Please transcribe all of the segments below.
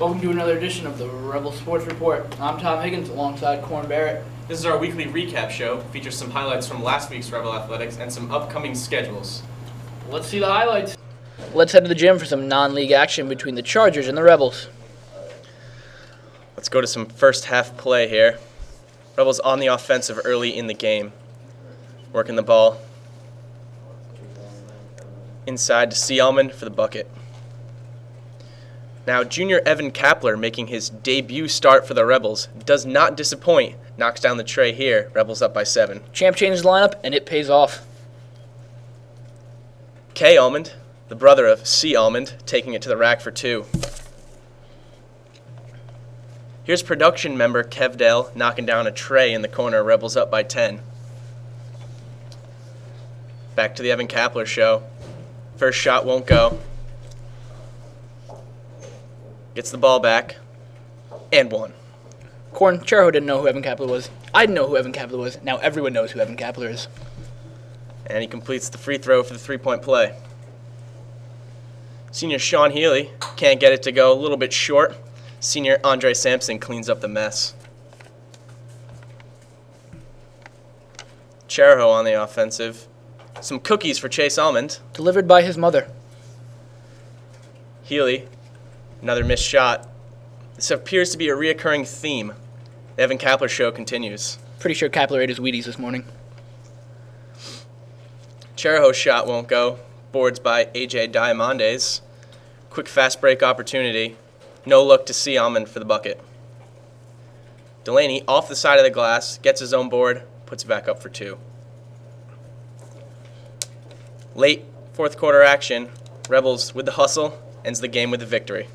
Welcome to another edition of the Rebel Sports Report. I'm Tom Higgins alongside Corn Barrett. This is our weekly recap show. It features some highlights from last week's Rebel Athletics and some upcoming schedules. Let's see the highlights. Let's head to the gym for some non-league action between the Chargers and the Rebels. Let's go to some first half play here. Rebels on the offensive early in the game. Working the ball. Inside to C. Almond for the bucket. Now, junior Evan Kapler making his debut start for the Rebels. Does not disappoint. Knocks down the tray here. Rebels up by 7. Champ changes lineup, and it pays off. K. Almond, the brother of C. Almond, taking it to the rack for 2. Here's production member Kevdale knocking down a tray in the corner. Rebels up by 10. Back to the Evan Kapler show. First shot won't go. Gets the ball back. And 1. Corn, Chero didn't know who Evan Kapler was. I didn't know who Evan Kapler was. Now everyone knows who Evan Kapler is. And he completes the free throw for the 3-point play. Senior Sean Healy can't get it to go, a little bit short. Senior Andre Sampson cleans up the mess. Chero on the offensive. Some cookies for Chase Almond. Delivered by his mother. Healy, another missed shot. This appears to be a reoccurring theme. The Evan Kapler show continues. Pretty sure Kapler ate his Wheaties this morning. Chero's shot won't go. Boards by A.J. Diamondes. Quick fast break opportunity. No look to C. Almond for the bucket. Delaney off the side of the glass, gets his own board, puts it back up for 2. Late fourth quarter action. Rebels with the hustle, ends the game with a victory.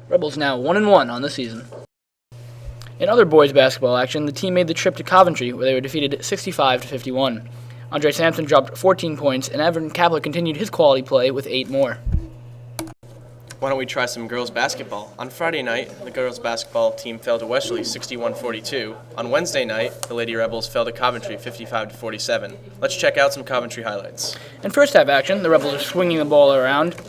Rebels now 1-1 on the season. In other boys basketball action, the team made the trip to Coventry, where they were defeated 65-51. Andre Sampson dropped 14 points, and Evan Kapler continued his quality play with 8 more. Why don't we try some girls basketball? On Friday night, the girls basketball team fell to Westerly 61-42. On Wednesday night, the Lady Rebels fell to Coventry 55-47. Let's check out some Coventry highlights. In first half action, the Rebels are swinging the ball around,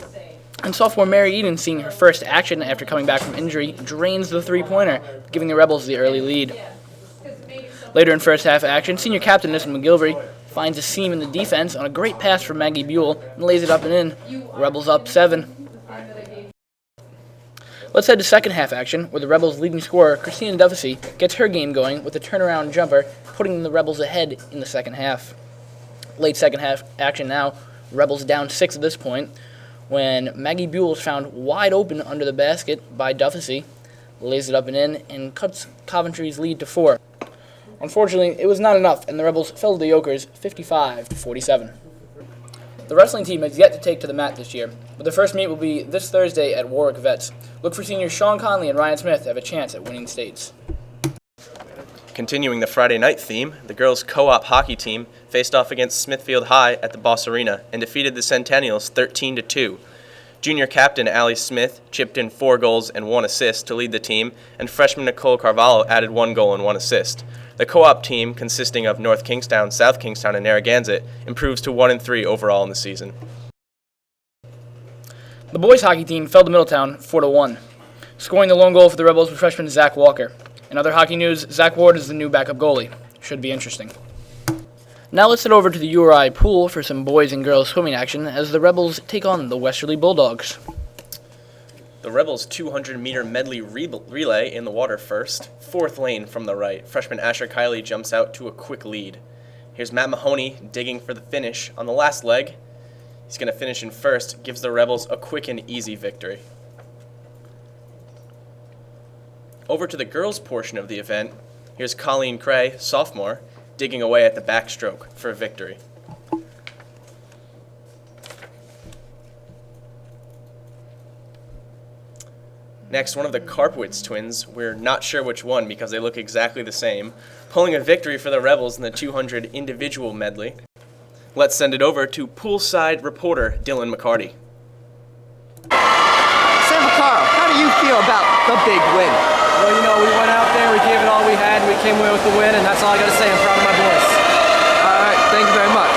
and sophomore Mary Eden, seeing her first action after coming back from injury, drains the three-pointer, giving the Rebels the early lead. Later in first half action, senior captain Nissa McGilvery finds a seam in the defense on a great pass from Maggie Buell and lays it up and in. Rebels up 7. Let's head to second half action, where the Rebels' leading scorer, Christina Duffy, gets her game going with a turnaround jumper, putting the Rebels ahead in the second half. Late second half action now, Rebels down 6 at this point, when Maggie Buell is found wide open under the basket by Duffy, lays it up and in, and cuts Coventry's lead to 4. Unfortunately, it was not enough, and the Rebels fell to the Yokers 55-47. The wrestling team has yet to take to the mat this year, but their first meet will be this Thursday at Warwick Vets. Look for seniors Sean Conley and Ryan Smith to have a chance at winning states. Continuing the Friday night theme, the girls' co-op hockey team faced off against Smithfield High at the Boss Arena and defeated the Centennials 13-2. Junior captain Allie Smith chipped in 4 goals and 1 assist to lead the team, and freshman Nicole Carvalho added 1 goal and 1 assist. The co-op team, consisting of North Kingstown, South Kingstown, and Narragansett, improves to 1-3 overall in the season. The boys' hockey team fell to Middletown 4-1. Scoring the lone goal for the Rebels was freshman Zach Walker. In other hockey news, Zach Ward is the new backup goalie. Should be interesting. Now let's head over to the URI pool for some boys and girls swimming action as the Rebels take on the Westerly Bulldogs. The Rebels' 200-meter medley relay in the water first. 4th lane from the right. Freshman Asher Kiley jumps out to a quick lead. Here's Matt Mahoney digging for the finish on the last leg. He's going to finish in first, gives the Rebels a quick and easy victory. Over to the girls' portion of the event. Here's Colleen Cray, sophomore, digging away at the backstroke for a victory. Next, one of the Karpowitz twins, we're not sure which one because they look exactly the same, pulling a victory for the Rebels in the 200 individual medley. Let's send it over to poolside reporter Dylan McCarty. Sam Vaccaro, how do you feel about the big win? Well, we went out there, we gave it all we had, and we came away with the win, and that's all I got to say. I'm proud of my boys. All right, thank you very much.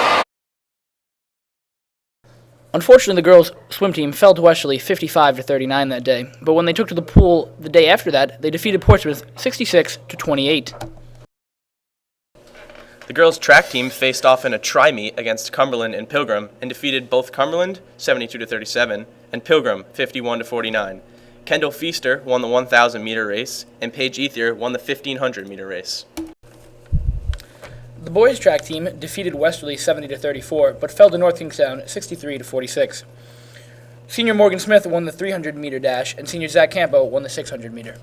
Unfortunately, the girls' swim team fell to Westerly 55-39 that day, but when they took to the pool the day after that, they defeated Portsmouth 66-28. The girls' track team faced off in a tri-meet against Cumberland and Pilgrim and defeated both Cumberland 72-37 and Pilgrim 51-49. Kendall Feaster won the 1,000-meter race, and Paige Ethier won the 1,500-meter race. The boys' track team defeated Westerly 70-34, but fell to North Kingstown 63-46. Senior Morgan Smith won the 300-meter dash, and senior Zach Campo won the 600-meter.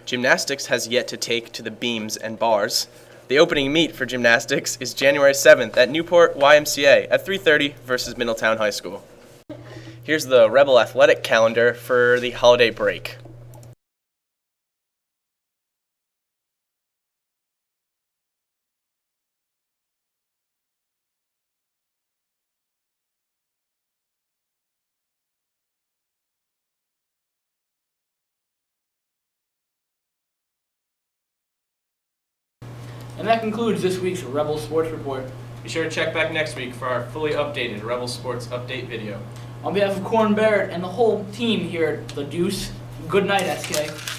Gymnastics has yet to take to the beams and bars. The opening meet for gymnastics is January 7th at Newport YMCA at 3:30 versus Middletown High School. Here's the Rebel athletic calendar for the holiday break. And that concludes this week's Rebel Sports Report. Be sure to check back next week for our fully updated Rebel Sports Update video. On behalf of Corn Barrett and the whole team here at The Deuce, good night, SK.